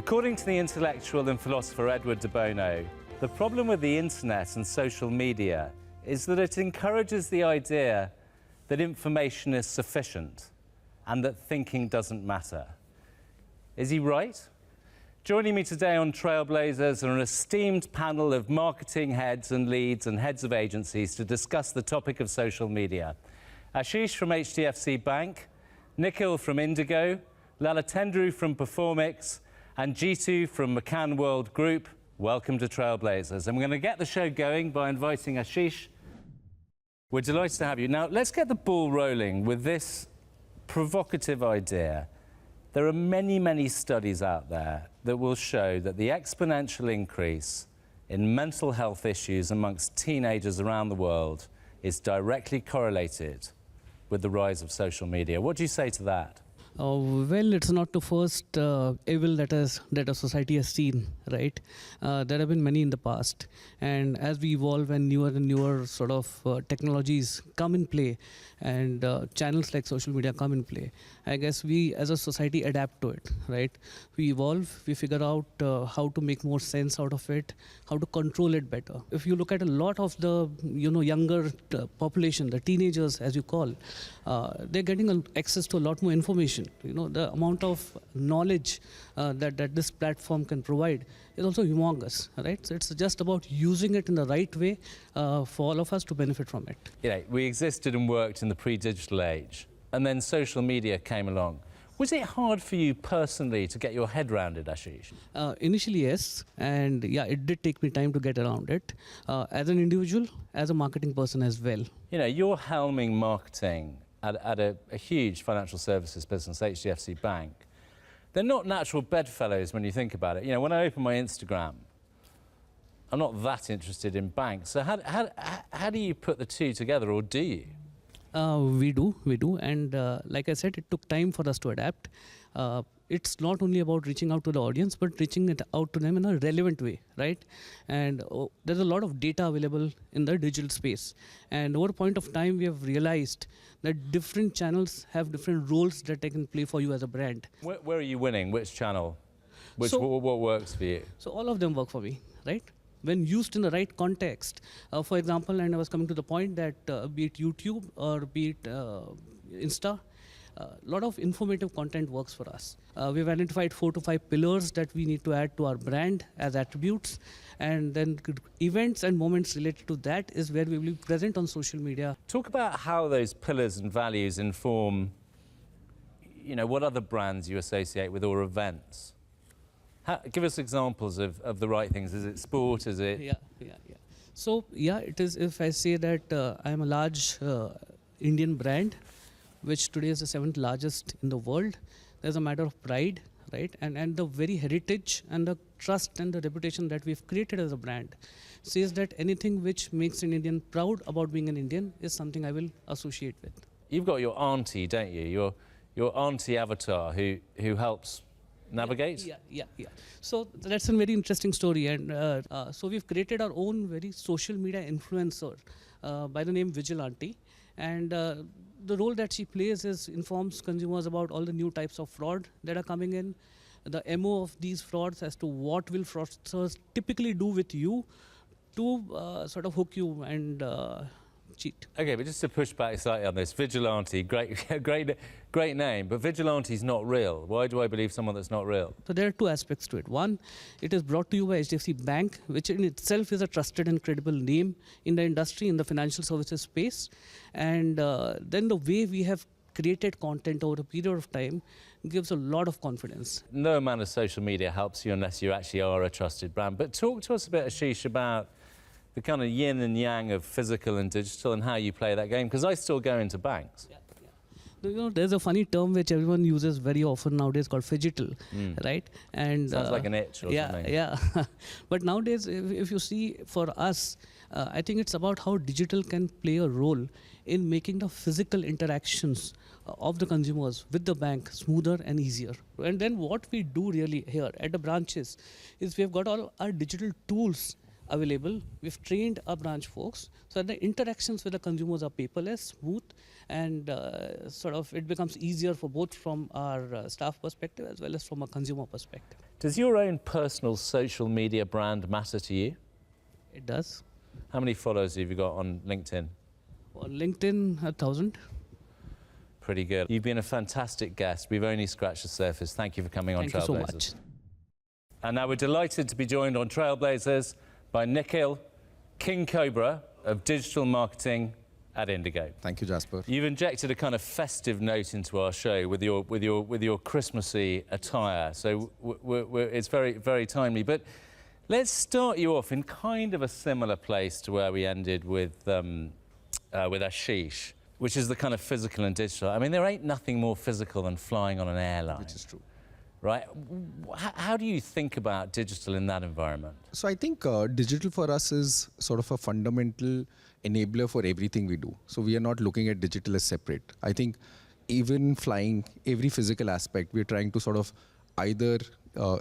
According to the intellectual and philosopher Edward de Bono, the problem with the internet and social media is that it encourages the idea that information is sufficient and that thinking doesn't matter. Is he right? Joining me today on Trailblazers are an esteemed panel of marketing heads and leads and heads of agencies to discuss the topic of social media. Ashish from HDFC Bank, Nikhil from Indigo, Latendre from Performix, and Jitu from McCann World Group. Welcome to Trailblazers. And we're going to get the show going by inviting Ashish. We're delighted to have you. Now, let's get the ball rolling with this provocative idea. There are many, many studies out there that will show that the exponential increase in mental health issues amongst teenagers around the world is directly correlated with the rise of social media. What do you say to that? Well, it's not the first evil that a society has seen, right? There have been many in the past. And as we evolve and newer sort of technologies come in play and channels like social media come in play, I guess we as a society adapt to it, right? We evolve, we figure out how to make more sense out of it, how to control it better. If you look at a lot of the younger population, the teenagers as you call, they're getting access to a lot more information. The amount of knowledge that this platform can provide is also humongous, right? So it's just about using it in the right way for all of us to benefit from it. Yeah, we existed and worked in the pre-digital age, and then social media came along. Was it hard for you personally to get your head around it, Ashish? Initially, yes. And yeah, it did take me time to get around it. As an individual, as a marketing person as well. You're helming marketing at a huge financial services business, HDFC Bank. They're not natural bedfellows when you think about it. When I open my Instagram, I'm not that interested in banks. So how do you put the two together, or do you? We do. And like I said, it took time for us to adapt. It's not only about reaching out to the audience, but reaching it out to them in a relevant way, right? And there's a lot of data available in the digital space. And over a point of time, we have realized that different channels have different roles that they can play for you as a brand. Where are you winning? Which channel? What works for you? So all of them work for me, right? When used in the right context. For example, and I was coming to the point that be it YouTube or be it Insta, a lot of informative content works for us. We've identified 4 to 5 pillars that we need to add to our brand as attributes, and then events and moments related to that is where we will be present on social media. Talk about how those pillars and values inform, what other brands you associate with or events. Give us examples of the right things. Is it sport? Is it? Yeah. So yeah, it is. If I say that I am a large Indian brand, which today is the 7th largest in the world, there's a matter of pride, right? And the very heritage and the trust and the reputation that we've created as a brand says that anything which makes an Indian proud about being an Indian is something I will associate with. You've got your auntie, don't you? Your auntie avatar who helps navigate? Yeah. So that's a very interesting story. And so we've created our own very social media influencer by the name Vigilante. And the role that she plays is informs consumers about all the new types of fraud that are coming in, the MO of these frauds as to what will fraudsters typically do with you to sort of hook you and cheat. Okay, but just to push back slightly on this, Vigilante, great name, but Vigilante's not real. Why do I believe someone that's not real? So there are 2 aspects to it. One, it is brought to you by HDFC Bank, which in itself is a trusted and credible name in the industry, in the financial services space. And then the way we have created content over a period of time gives a lot of confidence. No amount of social media helps you unless you actually are a trusted brand. But talk to us a bit, Ashish, about the kind of yin and yang of physical and digital and how you play that game, because I still go into banks. Yeah. There's a funny term which everyone uses very often nowadays called phygital, right? And sounds like an itch or something. Yeah. But nowadays, if you see, for us, I think it's about how digital can play a role in making the physical interactions of the consumers with the bank smoother and easier. And then what we do really here at the branches is we've got all our digital tools available. We've trained our branch folks so that the interactions with the consumers are paperless, smooth, and sort of it becomes easier for both from our staff perspective as well as from a consumer perspective. Does your own personal social media brand matter to you? It does. How many followers have you got on LinkedIn? On LinkedIn, 1,000. Pretty good. You've been a fantastic guest. We've only scratched the surface. Thank you for coming on Thank you Trailblazers. so much. And now we're delighted to be joined on Trailblazers by Nikhil, King Cobra of digital marketing at Indigo. Thank you, Jasper. You've injected a kind of festive note into our show with your Christmassy attire, so it's very timely. But let's start you off in kind of a similar place to where we ended with Ashish, which is the kind of physical and digital. I mean, there ain't nothing more physical than flying on an airline. Which is true. Right? How do you think about digital in that environment? So I think digital for us is sort of a fundamental enabler for everything we do. So we are not looking at digital as separate. I think even flying, every physical aspect, we're trying to sort of either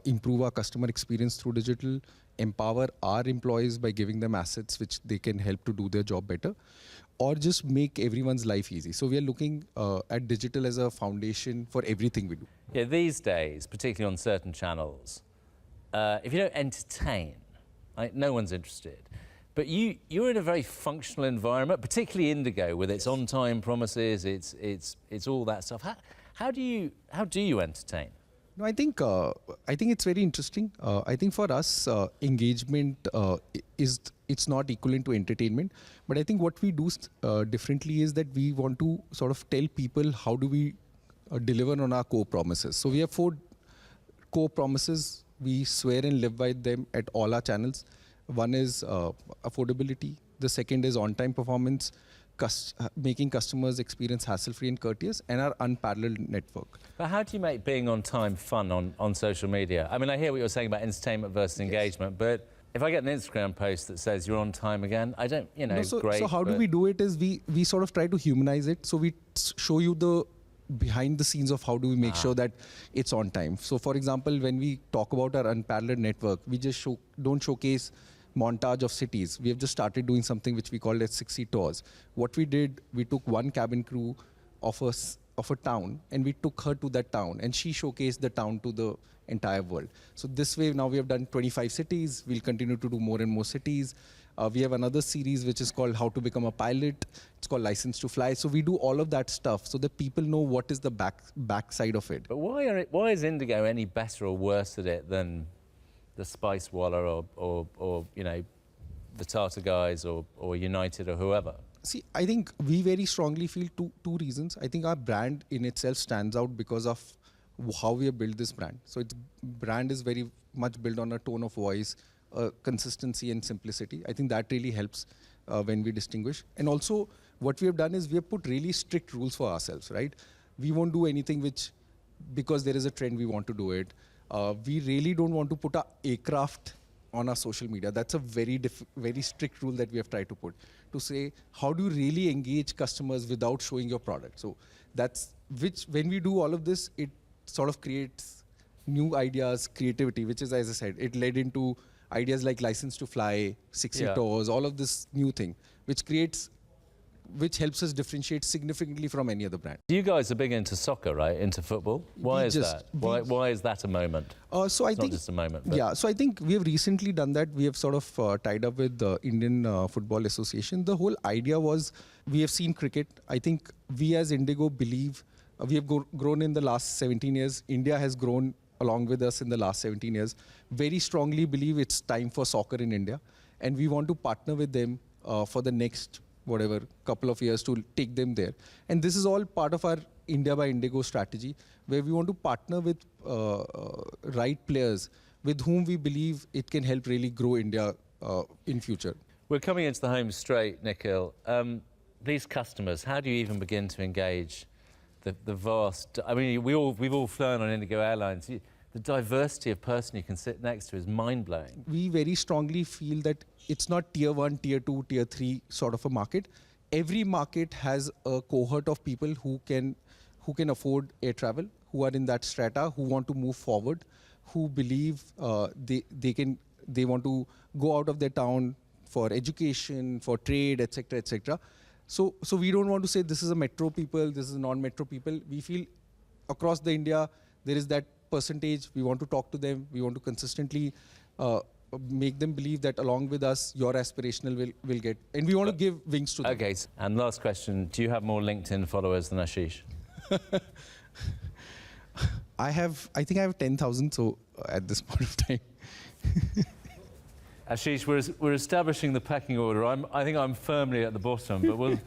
improve our customer experience through digital, empower our employees by giving them assets which they can help to do their job better, or just make everyone's life easy. So we are looking at digital as a foundation for everything we do. Yeah, these days, particularly on certain channels, if you don't entertain, like, no one's interested. But you're in a very functional environment, particularly Indigo, with its on-time promises, it's all that stuff. How do you entertain? No, I think it's very interesting. I think for us, engagement it's not equivalent to entertainment. But I think what we do differently is that we want to sort of tell people how do we deliver on our core promises. So we have 4 core promises. We swear and live by them at all our channels. One is affordability. The second is on-time performance, making customers experience hassle-free and courteous, and our unparalleled network. But how do you make being on time fun on social media? I mean, I hear what you're saying about entertainment versus engagement, but if I get an Instagram post that says you're on time again, I don't, great. So how do we do it is we sort of try to humanize it. So we show you the behind the scenes of how do we make sure that it's on time. So for example, when we talk about our unparalleled network, we just don't showcase montage of cities. We have just started doing something which we call as 60 tours. What we did, we took one cabin crew of a town and we took her to that town and she showcased the town to the entire world. So this way now we have done 25 cities. We'll continue to do more and more cities. We have another series which is called How to Become a Pilot. It's called License to Fly. So we do all of that stuff so that people know what is the backside of it. But why is Indigo any better or worse at it than the Spice Waller or the Tata guys or United or whoever? See, I think we very strongly feel two reasons. I think our brand in itself stands out because of how we have built this brand. So its brand is very much built on a tone of voice, consistency and simplicity. I think that really helps when we distinguish. And also what we have done is we have put really strict rules for ourselves, right? We won't do anything which, because there is a trend, we want to do it. We really don't want to put our aircraft on our social media. That's a very strict rule that we have tried to put, to say, how do you really engage customers without showing your product? So when we do all of this, it sort of creates new ideas, creativity, which is, as I said, it led into ideas like License to Fly, 60 tours, all of this new thing, which helps us differentiate significantly from any other brand. You guys are big into soccer, right? Into football. Why is that? Why is that a moment? So I think not just a moment. But yeah. So I think we have recently done that. We have sort of tied up with the Indian Football Association. The whole idea was we have seen cricket. I think we as Indigo believe we have grown in the last 17 years. India has grown along with us in the last 17 years. Very strongly believe it's time for soccer in India, and we want to partner with them for the next couple of years to take them there. And this is all part of our India by Indigo strategy, where we want to partner with right players with whom we believe it can help really grow India in future. We're coming into the home straight, Nikhil. These customers, how do you even begin to engage the vast... I mean, we've all flown on Indigo Airlines. The diversity of person you can sit next to is mind-blowing. We very strongly feel that it's not tier 1, tier 2, tier 3 sort of a market. Every market has a cohort of people who can afford air travel, who are in that strata, who want to move forward, who believe they can They want to go out of their town for education, for trade, etc., etc. So we don't want to say this is a metro people, this is a non-metro people. We feel across the India, there is that percentage. We want to talk to them. We want to consistently make them believe that along with us, your aspirational will get. And we want to give wings to them. Okay, and last question. Do you have more LinkedIn followers than Ashish? I think I have 10,000, so at this point of time. Ashish, we're establishing the pecking order. I think I'm firmly at the bottom, but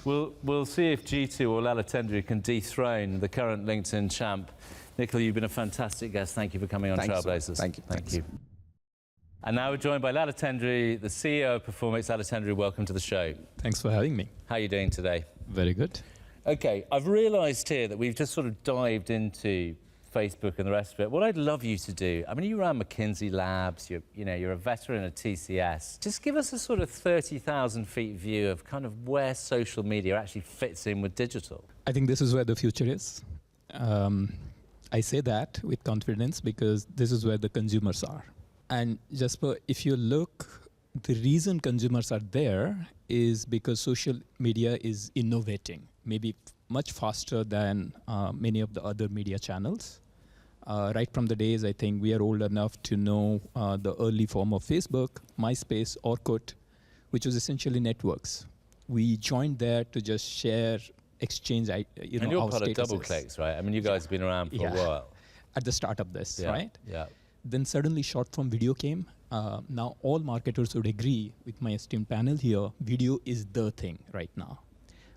we'll see if G2 or Latendre can dethrone the current LinkedIn champ. Nicola, you've been a fantastic guest. Thank you for coming on Trailblazers. Thank you. Thank you. And now we're joined by Latendre, the CEO of Performix. Latendre, welcome to the show. Thanks for having me. How are you doing today? Very good. Okay, I've realised here that we've just sort of dived into Facebook and the rest of it. What I'd love you to do, I mean, you ran McKinsey Labs, you're a veteran at TCS. Just give us a sort of 30,000 feet view of kind of where social media actually fits in with digital. I think this is where the future is. I say that with confidence because this is where the consumers are. And Jasper, if you look, the reason consumers are there is because social media is innovating, maybe much faster than many of the other media channels. Right from the days, I think we are old enough to know the early form of Facebook, MySpace, Orkut, which was essentially networks. We joined there to just share, exchange, and you're part of DoubleClicks, right? I mean, you guys have been around for a while. At the start of this, right? Yeah. Then suddenly short-form video came. Now all marketers would agree with my esteemed panel here, video is the thing right now.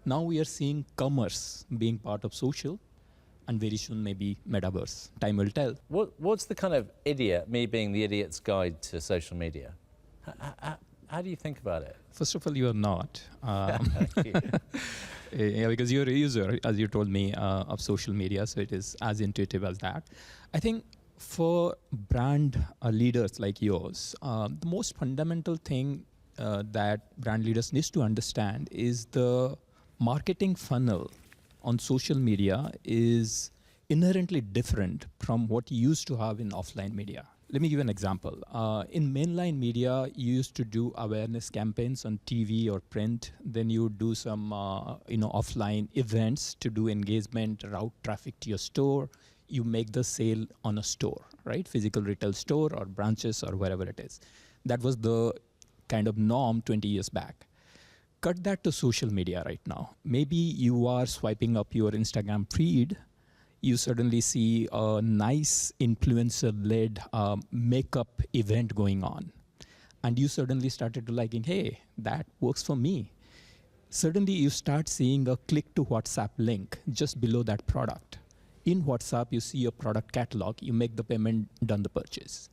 Now we are seeing commerce being part of social, and very soon maybe metaverse. Time will tell. What's the kind of idiot, me being the idiot's guide to social media? How do you think about it? First of all, you are not. Yeah, because you're a user, as you told me, of social media, so it is as intuitive as that. I think for brand leaders like yours, the most fundamental thing that brand leaders need to understand is the marketing funnel on social media is inherently different from what you used to have in offline media. Let me give you an example. In mainline media, you used to do awareness campaigns on TV or print. Then you would do some offline events to do engagement, route traffic to your store. You make the sale on a store, right? Physical retail store or branches or wherever it is. That was the kind of norm 20 years back. Cut that to social media right now. Maybe you are swiping up your Instagram feed. You suddenly see a nice influencer-led makeup event going on. And you suddenly started to liking, hey, that works for me. Suddenly you start seeing a click to WhatsApp link just below that product. In WhatsApp, you see your product catalog, you make the payment, done the purchase.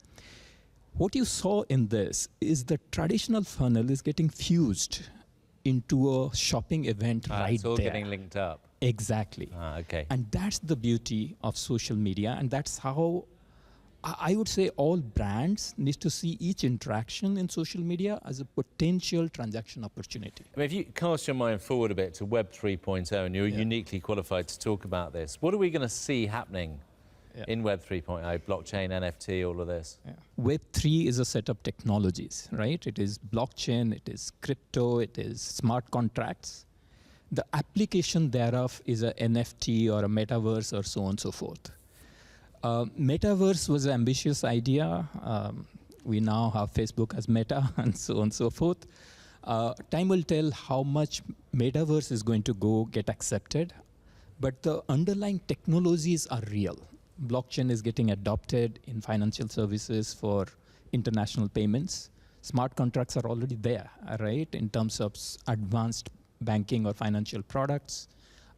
What you saw in this is the traditional funnel is getting fused into a shopping event right there. It's all getting linked up. Exactly. Okay. And that's the beauty of social media, and that's how I would say all brands need to see each interaction in social media as a potential transaction opportunity. I mean, if you cast your mind forward a bit to Web 3.0, and you're uniquely qualified to talk about this, what are we going to see happening in Web 3.0, blockchain, NFT, all of this? Web 3 is a set of technologies, right? It is blockchain, it is crypto, it is smart contracts. The application thereof is a NFT or a metaverse or so on and so forth. Metaverse was an ambitious idea. We now have Facebook as Meta and so on and so forth. Time will tell how much metaverse is going to get accepted, but the underlying technologies are real. Blockchain is getting adopted in financial services for international payments. Smart contracts are already there, right, in terms of advanced banking or financial products.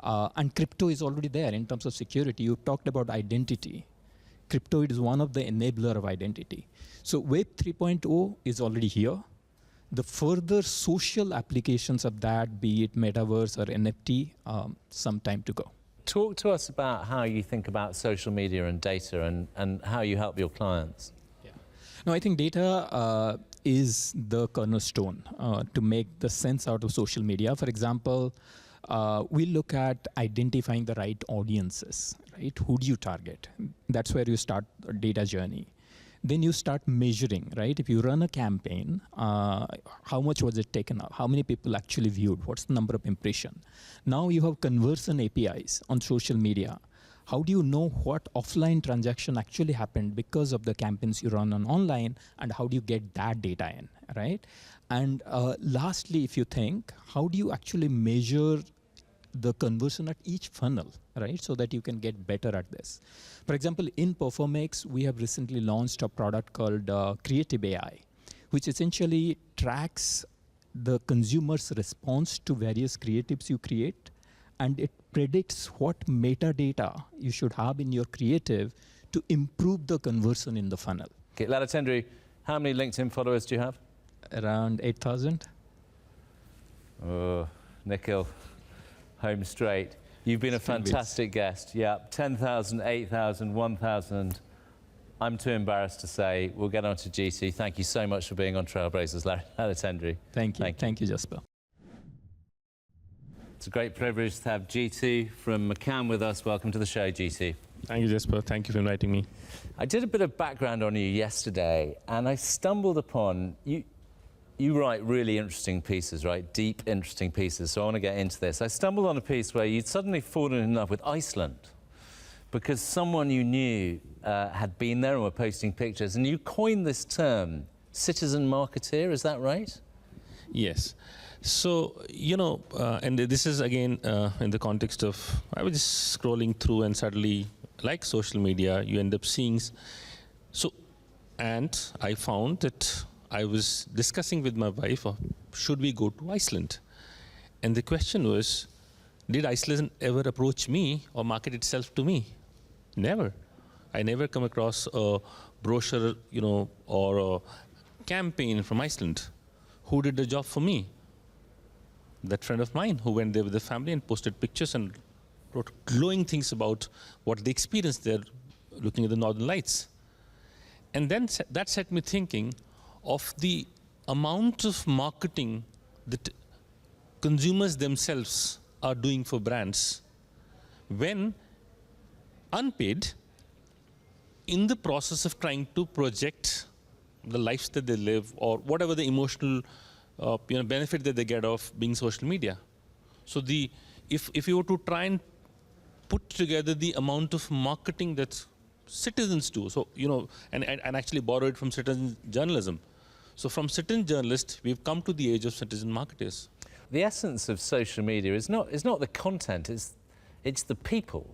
And crypto is already there in terms of security. You talked about identity. Crypto is one of the enabler of identity. So Web 3.0 is already here. The further social applications of that, be it metaverse or NFT, some time to go. Talk to us about how you think about social media and data and how you help your clients. No, I think data is the cornerstone to make the sense out of social media. For example, we look at identifying the right audiences, right? Who do you target? That's where you start a data journey. then you start measuring, right? If you run a campaign, how much was it taken up? How many people actually viewed? What's the number of impression? Now you have conversion APIs on social media. How do you know what offline transaction actually happened because of the campaigns you run on online, and how do you get that data in, right? And lastly, if you think, how do you actually measure the conversion at each funnel, right? So that you can get better at this. For example, in Performix, we have recently launched a product called Creative AI, which essentially tracks the consumer's response to various creatives you create, and it predicts what metadata you should have in your creative to improve the conversion in the funnel. Okay, Latendre, how many LinkedIn followers do you have? Around 8,000. Oh, Nikhil, home straight. You've been a fantastic guest. Yeah, 10,000, 8,000, 1,000. I'm too embarrassed to say. We'll get on to GT. Thank you so much for being on Trailblazers, Latendre. Thank you. Thank you, Jasper. It's a great privilege to have GT from McCann with us. Welcome to the show, GT. Thank you, Jasper. Thank you for inviting me. I did a bit of background on you yesterday, and I stumbled upon you. You write really interesting pieces, right? Deep, interesting pieces. So I want to get into this. I stumbled on a piece where you'd suddenly fallen in love with Iceland because someone you knew had been there and were posting pictures, and you coined this term, citizen marketeer. Is that right? Yes. So, you know, and this is again in the context of, I was just scrolling through and suddenly, like social media, you end up seeing. So, and I found that I was discussing with my wife, should we go to Iceland? And the question was, did Iceland ever approach me or market itself to me? Never. I never come across a brochure, you know, or a campaign from Iceland. Who did the job for me? That friend of mine who went there with the family and posted pictures and wrote glowing things about what they experienced there looking at the Northern Lights. And then that set me thinking of the amount of marketing that consumers themselves are doing for brands when unpaid, in the process of trying to project the lives that they live or whatever the emotional benefit that they get of being social media. So if you were to try and put together the amount of marketing that citizens do, so and actually borrow it from citizen journalism. So from citizen journalists, we've come to the age of citizen marketers. The essence of social media is not the content, it's the people.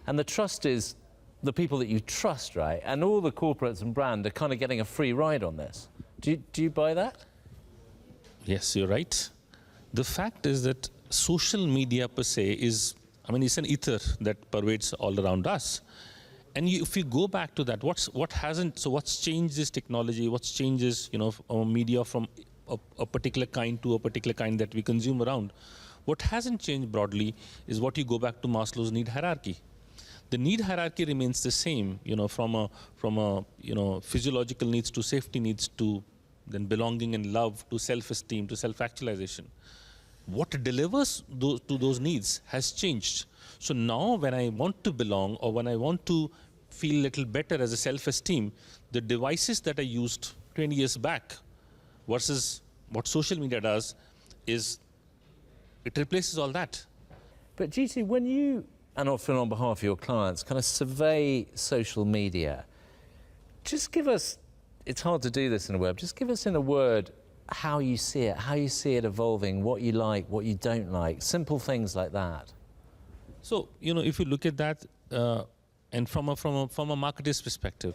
And the trust is the people that you trust, right? And all the corporates and brand are kind of getting a free ride on this. Do you buy that? Yes, you're right. The fact is that social media per se is, it's an ether that pervades all around us. And if you go back to that, what's changed this technology? What's changes, media from a particular kind to a particular kind that we consume around? What hasn't changed broadly is what you go back to Maslow's need hierarchy. The need hierarchy remains the same, from a physiological needs to safety needs to then belonging and love to self-esteem to self-actualization. What delivers to those needs has changed. So now when I want to belong or when I want to feel a little better as a self-esteem, the devices that I used 20 years back versus what social media does is it replaces all that. But GT, when you, and often on behalf of your clients, kind of survey social media, just give us, it's hard to do this in a word, just give us in a word how you see it evolving, what you like, what you don't like, simple things like that. So, if you look at that, and from a marketer's perspective,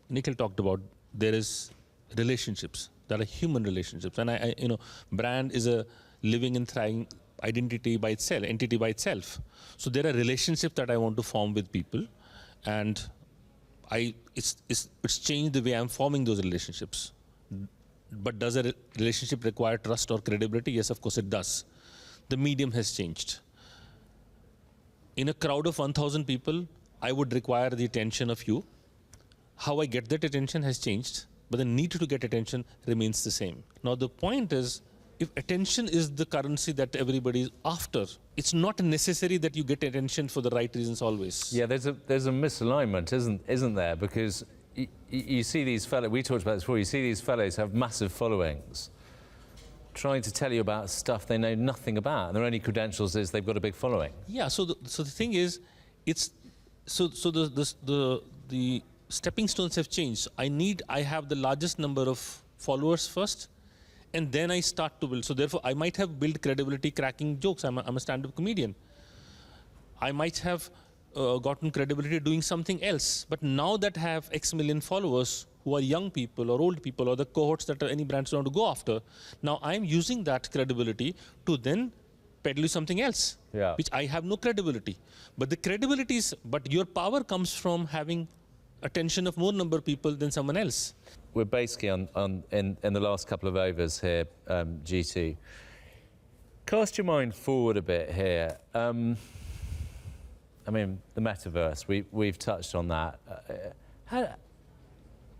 Nikhil talked about there is relationships that are human relationships, and brand is a living and thriving entity by itself. So there are relationships that I want to form with people, and it's changed the way I'm forming those relationships. But does a relationship require trust or credibility? Yes, of course it does. The medium has changed. In a crowd of 1,000 people, I would require the attention of you. How I get that attention has changed, but the need to get attention remains the same. Now the point is, if attention is the currency that everybody is after, it's not necessary that you get attention for the right reasons always. Yeah, there's a misalignment, isn't there? Because you see these fellows, we talked about this before, you see these fellows have massive followings trying to tell you about stuff they know nothing about, and their only credentials is they've got a big following. Yeah, so the thing is, it's, the stepping stones have changed. I have the largest number of followers first, and then I start to build. So therefore, I might have built credibility cracking jokes. I'm a stand-up comedian. I might have gotten credibility doing something else. But now that I have X million followers, who are young people or old people or the cohorts that any brands want to go after, now I'm using that credibility to then peddle you something else, which I have no credibility. But the credibility is, but your power comes from having attention of more number of people than someone else. We're basically in the last couple of overs here, G2. Cast your mind forward a bit here. I mean, the metaverse, we've touched on that.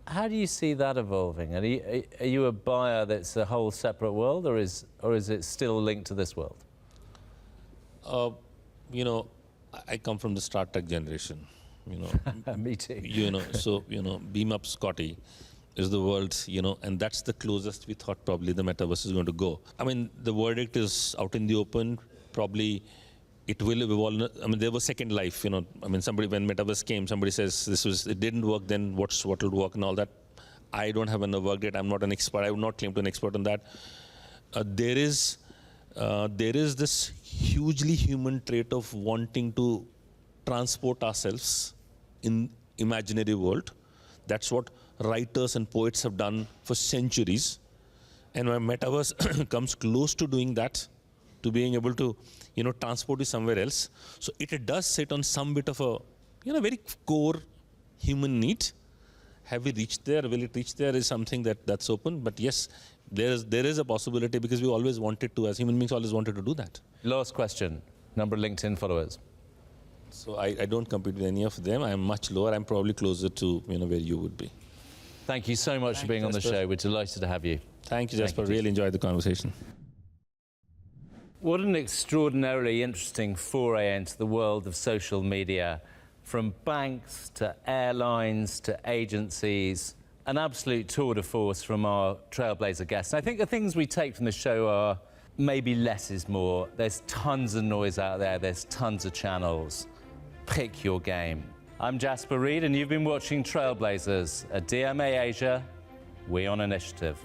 How do you see that evolving? Are you a buyer that's a whole separate world, or is it still linked to this world? You know, I come from the Star Trek generation. You know, Me too. You know, so beam up, Scotty, is the world. You know, and that's the closest we thought probably the metaverse is going to go. I mean, the verdict is out in the open. Probably it will evolve. I mean, there was Second Life. You know, I mean, when metaverse came, somebody says it didn't work. Then what will work and all that. I don't have enough work yet. I'm not an expert. I would not claim to be an expert on that. There is this hugely human trait of wanting to transport ourselves in imaginary world. That's what writers and poets have done for centuries. And when metaverse comes close to doing that, to being able to, transport you somewhere else. So it does sit on some bit of a, very core human need. Have we reached there? Will it reach there? Is something that's open. But yes, there is a possibility, because we always wanted to, as human beings, always wanted to do that. Last question. Number of LinkedIn followers. So I don't compete with any of them. I'm much lower. I'm probably closer to where you would be. Thank you so much for being on the show. We're delighted to have you. Thank you, Jasper. Really enjoyed the conversation. What an extraordinarily interesting foray into the world of social media, from banks to airlines to agencies. An absolute tour de force from our Trailblazer guests. And I think the things we take from the show are maybe less is more. There's tons of noise out there. There's tons of channels. Pick your game. I'm Jasper Reed, and you've been watching Trailblazers, a DMAasia WION initiative.